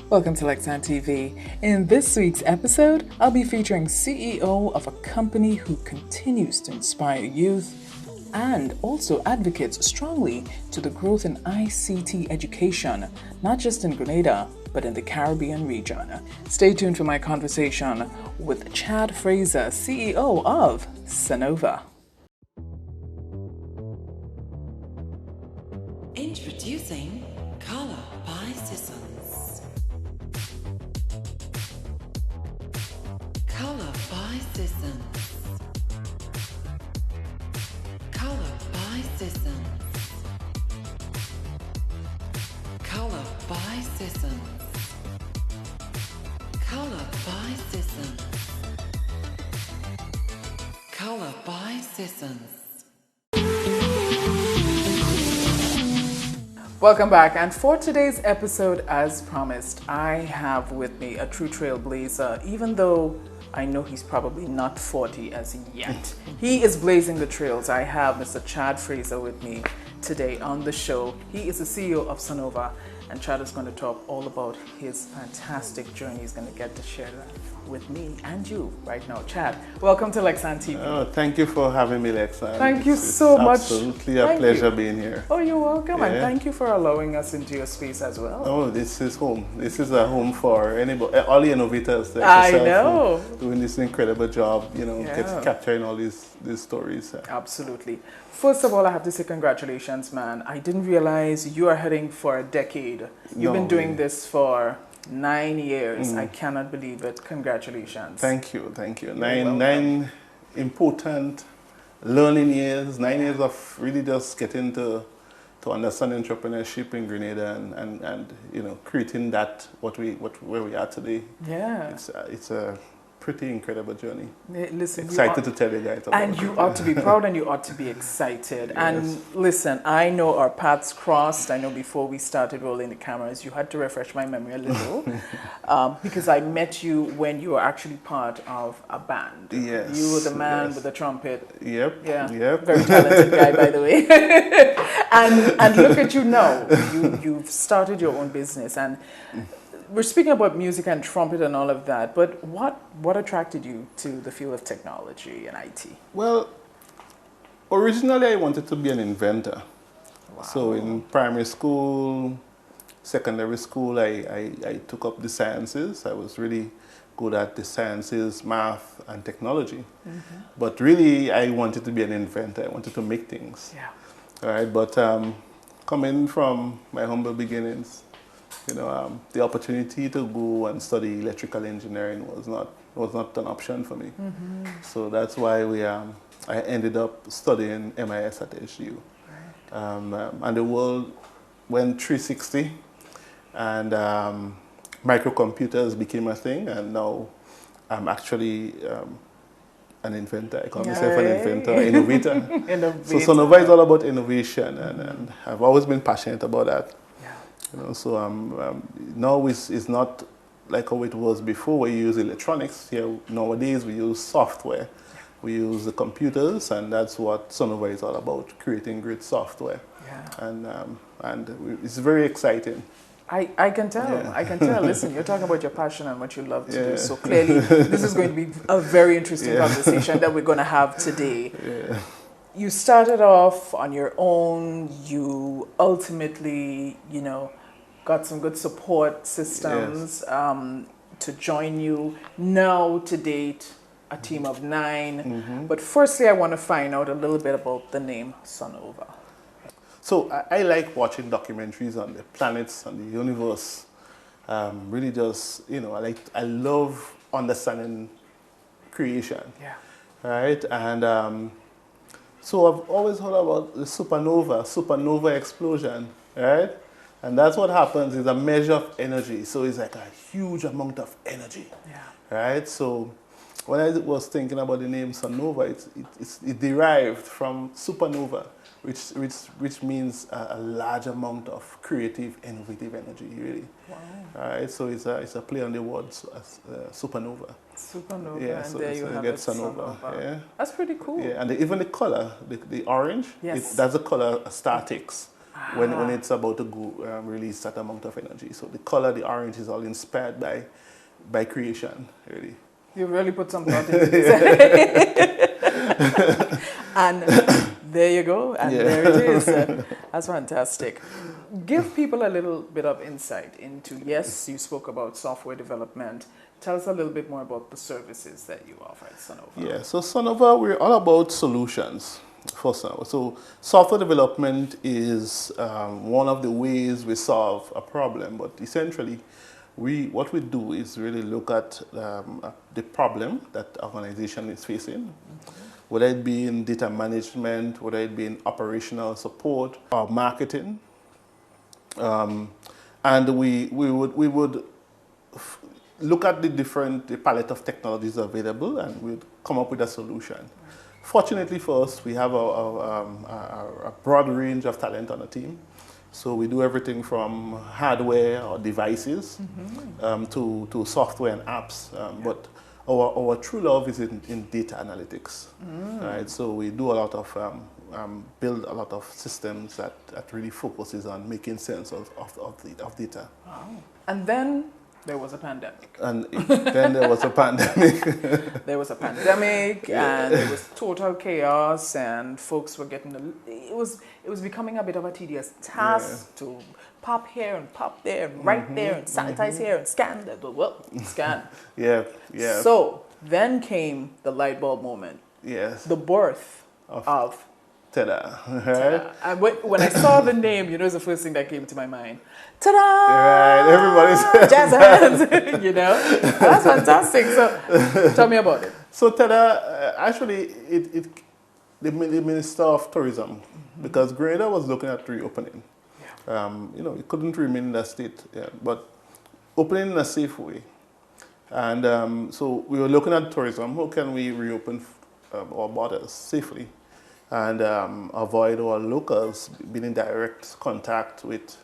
Welcome to Lexan TV. In this week's episode, I'll be featuring CEO of a company who continues to inspire youth and also advocates strongly to the growth in ICT education, not just in Grenada, but in the Caribbean region. Stay tuned for my conversation with Chad Fraser, CEO of Sonova. Introducing Color by Sissons. Color by Sissons. Color by Sissons. Color by Sissons. Color by Sissons. Color by Sissons. Welcome back, and for today's episode, as promised, I have with me a true trailblazer, even though I know he's probably not 40 as yet. He is blazing the trails. I have Mr. Chad Fraser with me today on the show. He is the CEO of Sonova, and Chad is going to talk all about his fantastic journey. He's going to get to share that with me and you right now. Chad, welcome to Lexan TV. Oh, thank you for having me, Lexan. Thank you so much. Absolutely a pleasure being here. Oh, you're welcome, and thank you for allowing us into your space as well. Oh, this is home. This is a home for anybody, all the innovators like I yourself know. doing this incredible job, capturing all these stories. Absolutely. First of all, I have to say congratulations, man. I didn't realize you are heading for a decade. You've been doing this for 9 years. I cannot believe it. Congratulations. Thank you. Nine important learning years, 9 years of really just getting to understand entrepreneurship in Grenada and creating that where we are today. Yeah. It's a pretty incredible journey. Listen, excited to tell you guys about and it. you ought to be proud and you ought to be excited. Yes. And listen, I know our paths crossed. I know before we started rolling the cameras, you had to refresh my memory a little because I met you when you were actually part of a band. Yes. You were the man with the trumpet. Yep. Yeah. Yep. Very talented guy, by the way. and look at you now. You've started your own business, and we're speaking about music and trumpet and all of that, but what attracted you to the field of technology and IT? Well, originally I wanted to be an inventor. Wow. So in primary school, secondary school, I took up the sciences. I was really good at the sciences, math, and technology. But really, I wanted to be an inventor. I wanted to make things. Yeah. All right, but coming from my humble beginnings, the opportunity to go and study electrical engineering was not an option for me. So that's why I ended up studying MIS at HDU. Right. And the world went 360, and microcomputers became a thing, and now I'm actually an inventor. I call myself an inventor, innovator. So Sonova is all about innovation, and I've always been passionate about that. So now it's not like how it was before, where you use electronics. Here nowadays we use software. We use the computers, and that's what Sonova is all about: creating great software. Yeah. And it's very exciting. I can tell. Yeah. I can tell. Listen, you're talking about your passion and what you love to do. So clearly, this is going to be a very interesting conversation that we're going to have today. Yeah. You started off on your own. You ultimately, got some good support systems to join you. Now, to date, a team of 9. But firstly, I want to find out a little bit about the name Sonova. So I like watching documentaries on the planets and the universe. Really just, I love understanding creation. Yeah. Right? And so I've always heard about the supernova explosion, right? And that's what happens, is a measure of energy. So it's like a huge amount of energy, right? So when I was thinking about the name Sonova, it derived from supernova, which means a large amount of creative, innovative energy, really. Wow. Right? So it's a play on the words, supernova. Supernova, yeah, and so there you have get it, Sonova. Yeah. That's pretty cool. Yeah, and even the color, the orange, yes. that's the color star takes. when it's about to go release that amount of energy. So the color, the orange, is all inspired by creation, really. You really put some thought into this. And there you go, and there it is. That's fantastic. Give people a little bit of insight into, yes, you spoke about software development. Tell us a little bit more about the services that you offer at Sonova. Yeah, so Sonova, we're all about solutions for Sonova. So software development is one of the ways we solve a problem, but essentially what we do is really look at the problem that the organization is facing, whether it be in data management, whether it be in operational support or marketing. And we would look at the palette of technologies available, and we'd come up with a solution. Fortunately for us, we have a broad range of talent on the team. So we do everything from hardware or devices to software and apps. But our true love is in data analytics. Right? So we do a lot of, build a lot of systems that really focuses on making sense of data. Wow. And then there was a pandemic. And then there was a pandemic. There was a pandemic, and it was total chaos, and folks were getting it was becoming a bit of a tedious task to pop here and pop there and write there and sanitize here and scan that. Well, scan. Yeah. So then came the light bulb moment. Yes. The birth of Ta-da. Ta-da. And when I saw the name, it's the first thing that came to my mind. Ta-da! Right, everybody's jazz hands, That's fantastic. So tell me about it. So Ta-da, actually, the Minister of Tourism, because Grenada was looking at reopening. It couldn't remain in that state, but opening in a safe way. And so we were looking at tourism. How can we reopen our borders safely and avoid our locals being in direct contact with,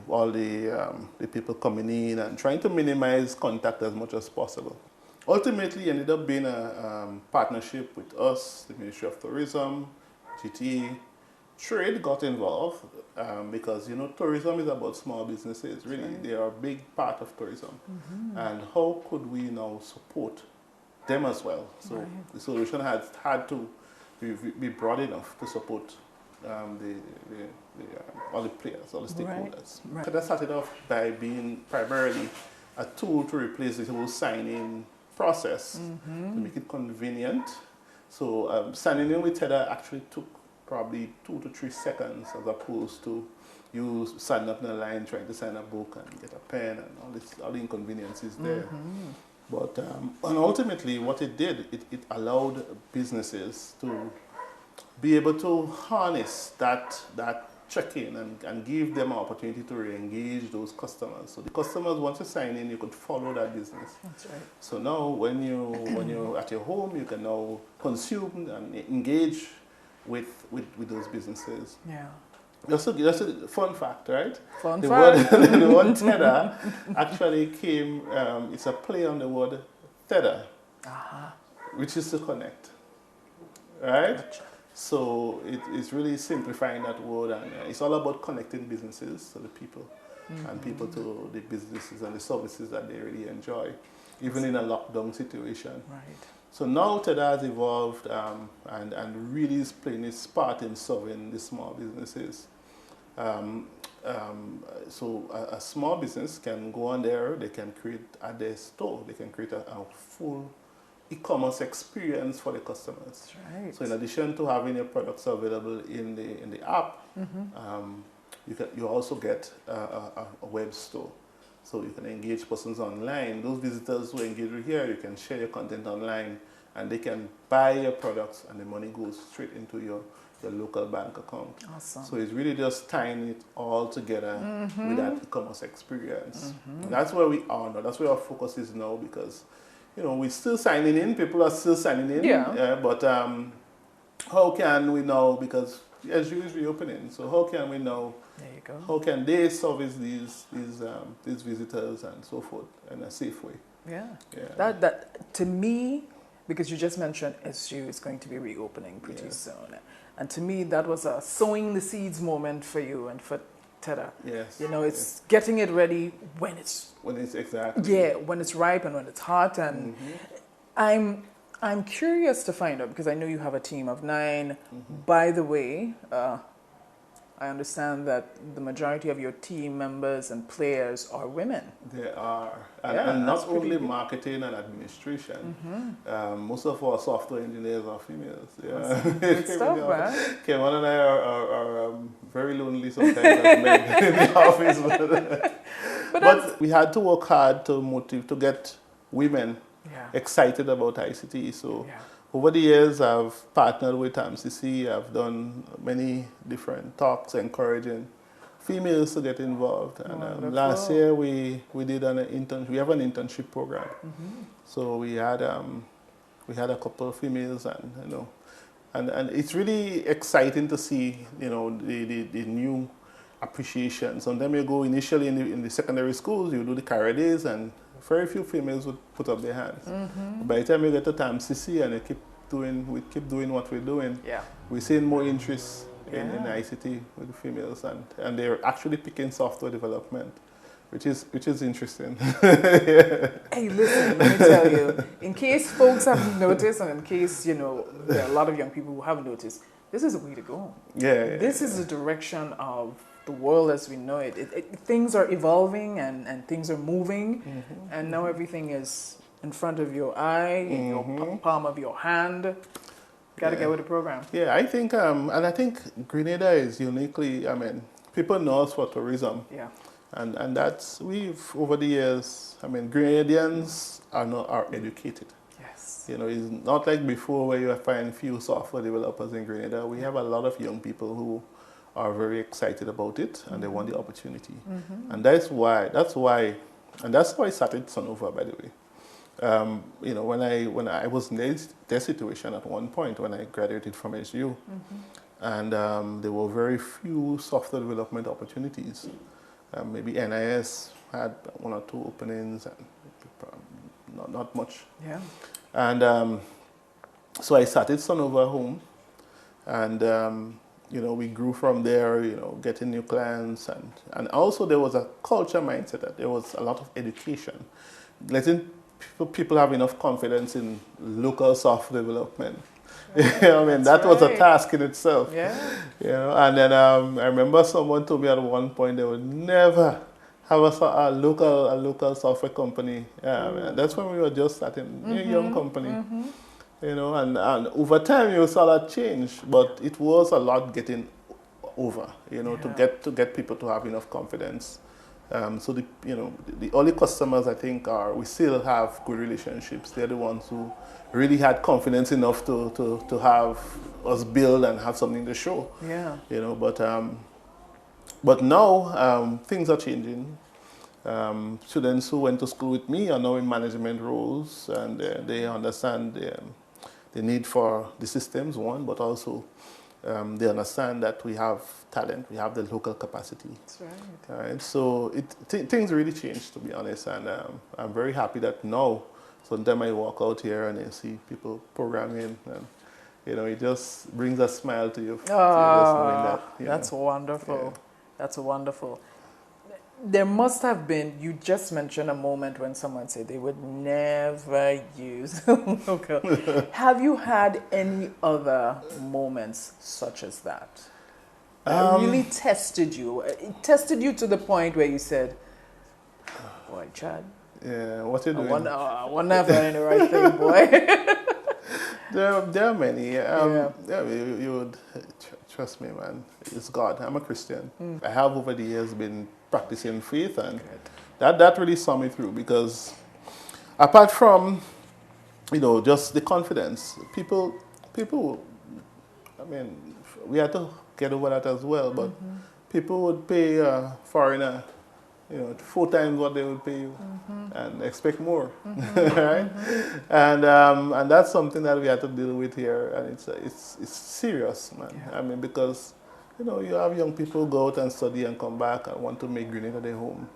all the people coming in, and trying to minimize contact as much as possible. Ultimately, it ended up being a partnership with us, the Ministry of Tourism, GT. Trade got involved because, tourism is about small businesses, really. Right. They are a big part of tourism. And how could we now support them as well? So the solution had to be broad enough to support all the players, all the stakeholders. Right. So that started off by being primarily a tool to replace the whole sign-in process, to make it convenient. So signing in with Tether actually took probably 2 to 3 seconds, as opposed to you signing up in a line trying to sign a book and get a pen and all the inconveniences there. But and ultimately what it did, it allowed businesses to be able to harness that check-in and give them an opportunity to re-engage those customers. So the customers, once you sign in, you could follow that business. That's right. So now when you're at your home, you can now consume and engage with those businesses. Yeah. That's a fun fact, right? Fun fact. The word tether actually came, it's a play on the word tether, which is to connect, right? Gotcha. So it's really simplifying that word, and it's all about connecting businesses to the people, and people to the businesses and the services that they really enjoy, even in a lockdown situation. Right. So now TEDA has evolved and really is playing its part in serving the small businesses. So a small business can go on there, they can create at their store, they can create a full e-commerce experience for the customers. Right. So in addition to having your products available in the app, you also get a web store. So you can engage persons online. Those visitors who engage with here, you can share your content online, and they can buy your products, and the money goes straight into your local bank account. Awesome. So it's really just tying it all together with that e-commerce experience. That's where we are now. That's where our focus is now, because we're still signing in. People are still signing in. Yeah. But how can we know? Because SU is reopening. So how can we know? There you go. How can they service these visitors and so forth in a safe way? Yeah. That to me, because you just mentioned SU is going to be reopening pretty soon. And to me, that was a sowing the seeds moment for you and for Teda. Yes. You know, it's getting it ready when it's exactly. Yeah, when it's ripe and when it's hot. And I'm curious to find out, because I know you have a team of 9. By the way, I understand that the majority of your team members and players are women. They are. And, Yeah, and that's not pretty only good. marketing and administration. Most of our software engineers are females. Yeah. Good stuff, man. Kevin and I are very lonely sometimes as men in the office. But we had to work hard to get women excited about ICT. So over the years, I've partnered with MCC. I've done many different talks encouraging females to get involved. And last year we did an intern. We have an internship program. So we had a couple of females, and it's really exciting to see the new appreciation. Sometimes you go initially in the secondary schools, you do the career days, and very few females would put up their hands. By the time you get to TAMCC and we keep doing what we're doing, we're seeing more interest in ICT with the females, and they're actually picking software development, which is interesting. Hey, listen, let me tell you, in case folks haven't noticed, and in case, there are a lot of young people who haven't noticed, this is the way to go. This is the direction of the world as we know it. Things are evolving and things are moving, and now everything is in front of your eye, in your palm of your hand. Got to get with the program. Yeah, I think, and I think Grenada is uniquely, people know us for tourism. And that's, over the years, Grenadians are educated. Yes. It's not like before where you find few software developers in Grenada. We have a lot of young people who are very excited about it, and they want the opportunity. And that's how I started Sonova, by the way. When I was in their situation at one point when I graduated from SU, and there were very few software development opportunities. Maybe NIS had 1 or 2 openings, and not much. And so I started Sonova Home, and we grew from there. Getting new clients, and also there was a culture mindset that there was a lot of education, letting people have enough confidence in local software development. That was a task in itself. And then I remember someone told me at one point they would never have a local software company. That's when we were just starting a young company. And over time you saw that change, but it was a lot getting over. To get people to have enough confidence. So the early customers, I think, we still have good relationships. They're the ones who really had confidence enough to have us build and have something to show. But now things are changing. Students who went to school with me are now in management roles, and they understand the need for the systems, one, but also they understand that we have talent, we have the local capacity. That's right. So things really changed, to be honest, and I'm very happy that now, sometimes I walk out here and I see people programming, and it just brings a smile to you. Just knowing that, that's wonderful. That's wonderful. There must have been, you just mentioned a moment when someone said they would never use local. Have you had any other moments such as that? That really tested you? It tested you to the point where you said, boy, Chad. Yeah, what you doing? I wonder if I'm doing the right thing, boy. There are many. You would trust me, man. It's God. I'm a Christian. I have over the years been practicing faith, and that really saw me through, because apart from just the confidence, people we had to get over that as well, but people would pay a foreigner 4 times what they would pay you and expect more, right? And that's something that we had to deal with here, and it's serious, man. Because you have young people go out and study and come back and want to make Grenada their home.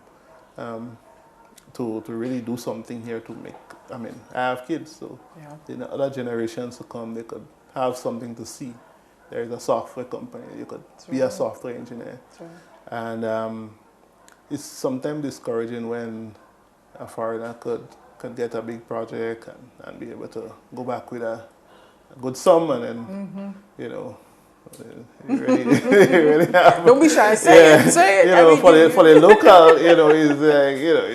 to really do something here to make. I mean, I have kids, so in the other generations to come, they could have something to see. There is a software company. You could be a software engineer, and it's sometimes discouraging when a foreigner could get a big project and be able to go back with a good sum, and then you know. You really have, don't be shy. Say it. Say it. You know, for the local, you know, he's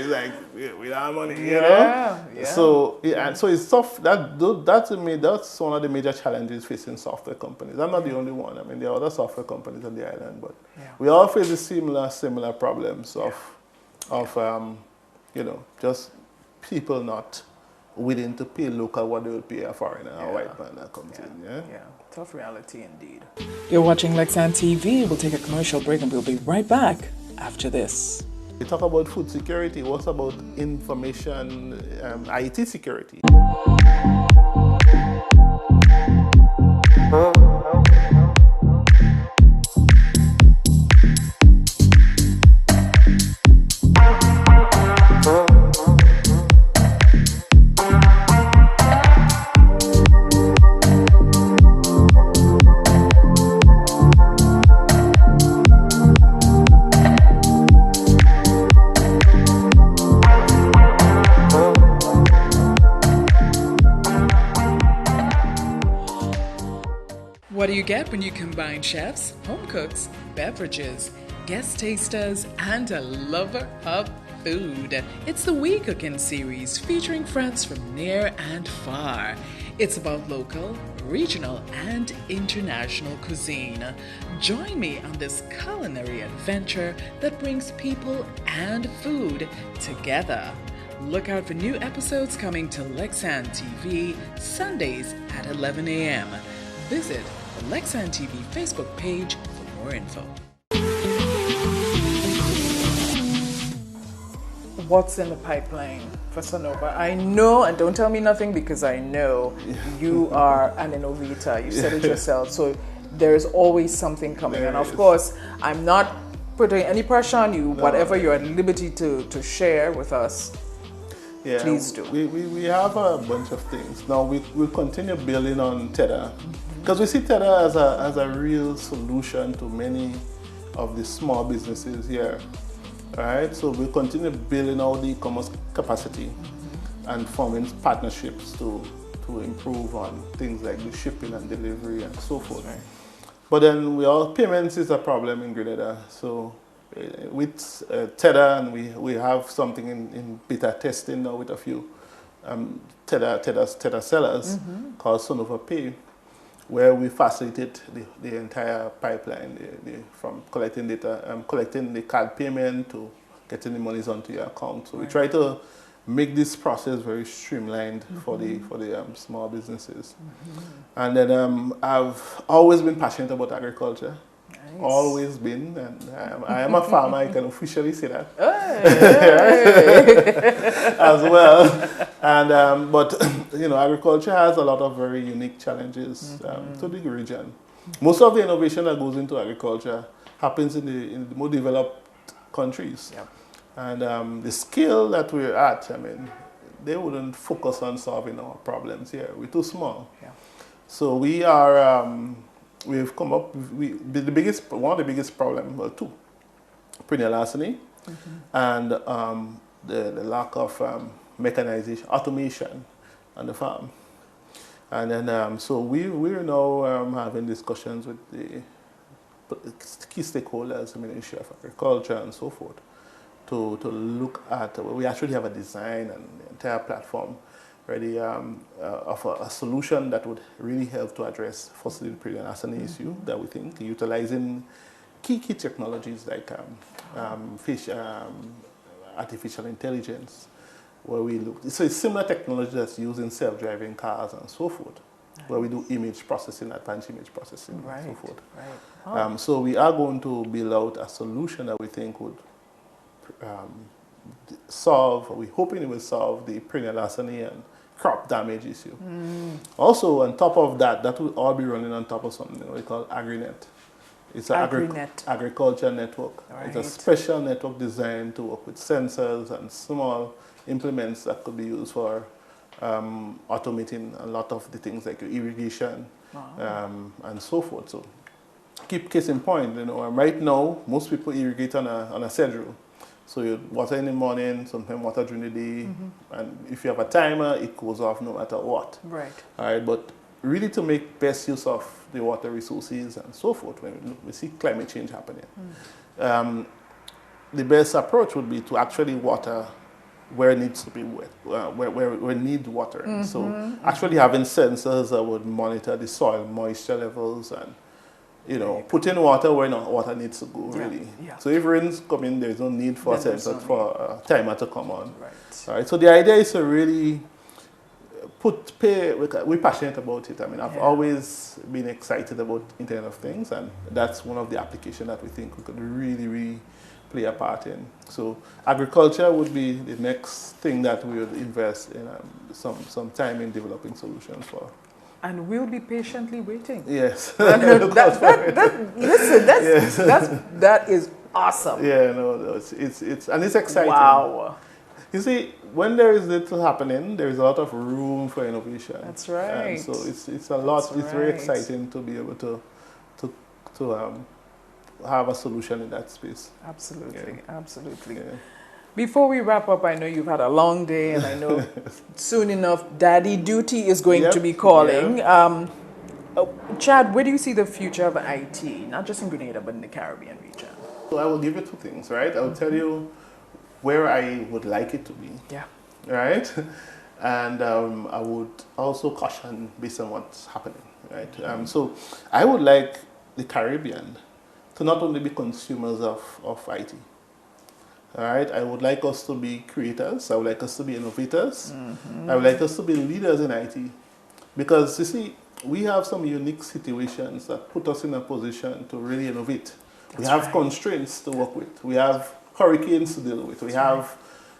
like we don't have money, you know. Yeah. So and so it's tough. That to me, that's one of the major challenges facing software companies. I'm not the only one. I mean, there are other software companies on the island, but we all face the similar problems of you know, just people not willing to pay local what they would pay a foreigner, a white man that comes in. Yeah. Tough reality indeed. You're watching Lexan TV. We'll take a commercial break and we'll be right back after this. We talk about food security. What's about information, IT security? What do you get when you combine chefs, home cooks, beverages, guest tasters, and a lover of food? It's the We Cooking series featuring friends from near and far. It's about local, regional, and international cuisine. Join me on this culinary adventure that brings people and food together. Look out for new episodes coming to Lexan TV Sundays at 11 a.m. Visit the Lexan TV Facebook page for more info. What's in the pipeline for Sonova? I know, and don't tell me nothing because I know you are an innovator. You said it yourself. So there's always something coming. And of course, I'm not putting any pressure on you. No. Whatever you're at liberty to share with us, please do. We have a bunch of things. Now we'll continue building on Tether. Because we see Tether as a real solution to many of the small businesses here. All right, so we'll continue building out the e-commerce capacity and forming partnerships to improve on things like the shipping and delivery and so forth. Right. But then payments is a problem in Grenada. So with Tether, and we have something in beta testing now with a few Tether sellers called Sonova Pay, where we facilitate the entire pipeline, from collecting data, collecting the card payment to getting the monies onto your account. So we try to make this process very streamlined for the small businesses. And then I've always been passionate about agriculture. Nice. Always been, and I am a farmer. I can officially say that as well. And but you know, agriculture has a lot of very unique challenges to the region. Most of the innovation that goes into agriculture happens in the more developed countries, and the scale that we're at, I mean, they wouldn't focus on solving our problems here. We're too small. So we are. We've come up one of the biggest problems, well, two: perennial larceny and the lack of mechanization, automation on the farm. And then so we're now having discussions with the key stakeholders, the Ministry of Agriculture and so forth, to look at. We actually have a design and the entire platform ready of a solution that would really help to address firstly the perennial larceny issue that we think, utilizing key technologies like artificial intelligence, where we look. So it's similar technology that's used in self-driving cars and so forth, where we do image processing, advanced image processing, and so forth. So we are going to build out a solution that we think would we're hoping it will solve the perennial larceny and crop damage issue. Also, on top of that, that will all be running on top of something we call AgriNet. It's an agriculture network. It's a special network designed to work with sensors and small implements that could be used for automating a lot of the things like irrigation and so forth. So keep case in point, right now most people irrigate on a schedule. So you water in the morning, sometimes water during the day, and if you have a timer, it goes off no matter what. Right. All right, but really to make best use of the water resources and so forth, when we see climate change happening, the best approach would be to actually water where it needs to be wet, where it needs watering. So actually having sensors that would monitor the soil moisture levels and put in water where water needs to go, really. Yeah. So if rain's coming, there's no need for a sensor for a timer to come on. Right. All right. So the idea is to really we're passionate about it. I mean, I've always been excited about Internet of Things, and that's one of the applications that we think we could really, really play a part in. So agriculture would be the next thing that we would invest in some time in developing solutions for. And we'll be patiently waiting. Yes. Listen, that is awesome. Yeah, no, it's and it's exciting. Wow. You see, when there is little happening, there is a lot of room for innovation. That's right. And so it's a lot. That's it's very right. exciting to be able to have a solution in that space. Absolutely, absolutely. Yeah. Before we wrap up, I know you've had a long day, and I know soon enough daddy duty is going to be calling. Chad, where do you see the future of IT, not just in Grenada, but in the Caribbean region? So I will give you two things, right? I will tell you where I would like it to be. Yeah. Right? And I would also caution based on what's happening, right? So I would like the Caribbean to not only be consumers of IT. All right, I would like us to be creators. I would like us to be innovators. I would like us to be leaders in IT. Because, you see, we have some unique situations that put us in a position to really innovate. We have constraints to work with. We have hurricanes to deal with. We have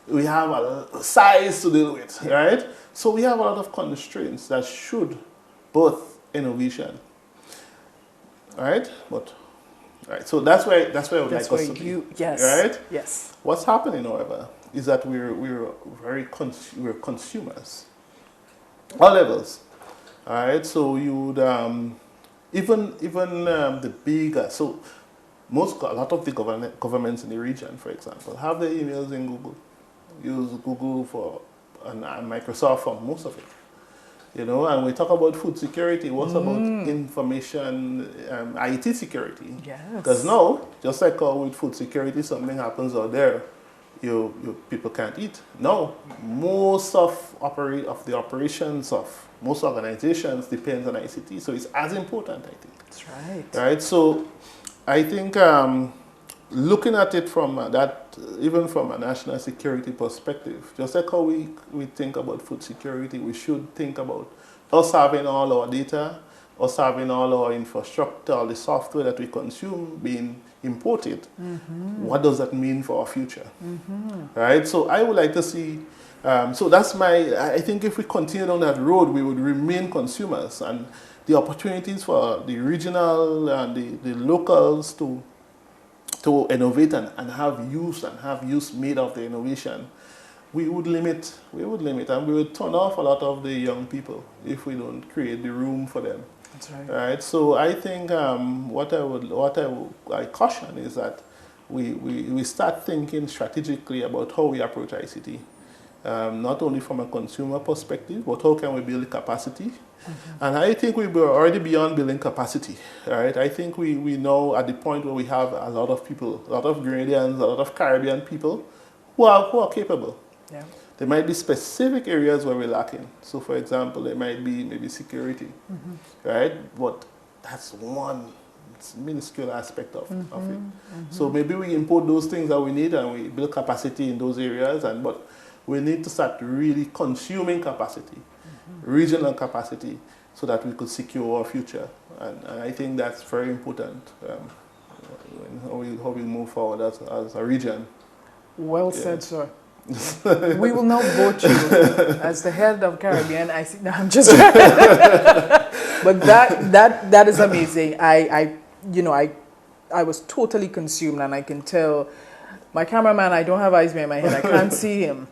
a size to deal with, right? So we have a lot of constraints that should birth innovation. All right? Right, so that's why I would like us to be. Yes. Right? Yes. What's happening, however, is that we're consumers, all levels. All right, so you would even the bigger. So a lot of the governments in the region, for example, have their emails in Google. Use Google and Microsoft for most of it. And we talk about food security. What's about information, IT security? Yes. Because now, just like with food security, something happens out there, people can't eat. No, most of the operations of most organizations depends on ICT, so it's as important, I think. That's right. Right. So, I think looking at it from even from a national security perspective, just like how we think about food security, we should think about us having all our data, us having all our infrastructure, all the software that we consume being imported. What does that mean for our future? Right? So I would like to see, so that's I think if we continue down that road, we would remain consumers, and the opportunities for the regional and the locals to innovate and have use made of the innovation, we would limit and we would turn off a lot of the young people if we don't create the room for them. That's right. Right. So I think what I caution is that we start thinking strategically about how we approach ICT, not only from a consumer perspective, but how can we build capacity. And I think we were already beyond building capacity, right? I think we know at the point where we have a lot of people, a lot of Grenadians, a lot of Caribbean people who are capable. Yeah. There might be specific areas where we're lacking. So, for example, there might be maybe security, right? But that's one minuscule aspect of it. So maybe we import those things that we need and we build capacity in those areas, but we need to start really consuming capacity, regional capacity, so that we could secure our future. And I think that's very important how we move forward as a region. Well said, sir. We will now vote you as the head of Caribbean. No, I'm just but that is amazing. I was totally consumed, and I can tell my cameraman, I don't have eyes behind my head, I can't see him.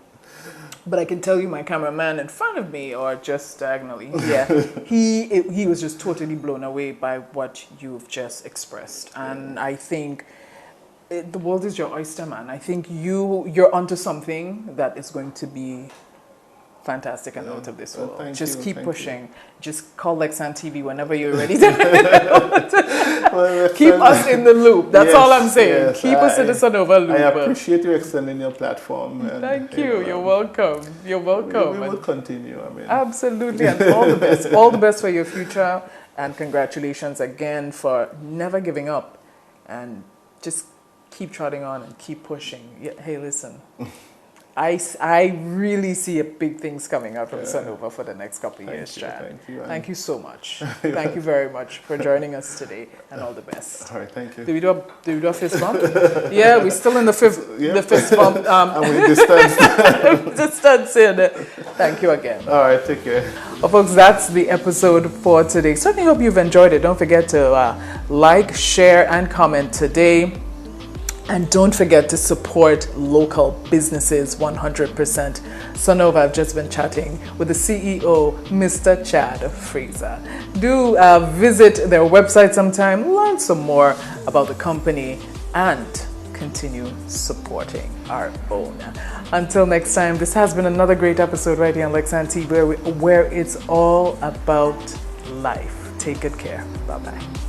But I can tell you, my cameraman in front of me, or just diagonally, yeah, he was just totally blown away by what you've just expressed. And I think the world is your oyster, man. I think you're onto something that is going to be fantastic and out of this world. Just keep pushing. Just call Lexan TV whenever you're ready to keep us in the loop. That's all I'm saying. Yes, keep us in the Sonova loop. I appreciate you extending your platform. And, thank you. You're welcome. You're welcome. We will continue. I mean, absolutely, and all the best. All the best for your future, and congratulations again for never giving up, and just keep trotting on and keep pushing. Hey, listen. I really see big things coming out from Sonova for the next couple of years, Chad. Thank you so much. Thank you very much for joining us today, and all the best. All right, thank you. Do we do a fist bump? Yeah, we're still in the fist bump. And we distance. Distancing. Thank you again. All right, take care. Well, folks, that's the episode for today. Certainly hope you've enjoyed it. Don't forget to like, share, and comment today. And don't forget to support local businesses 100%. Sonova, I've just been chatting with the CEO, Mr. Chad Fraser. Do visit their website sometime, learn some more about the company, and continue supporting our own. Until next time, this has been another great episode right here on Lexan TV, where it's all about life. Take good care. Bye-bye.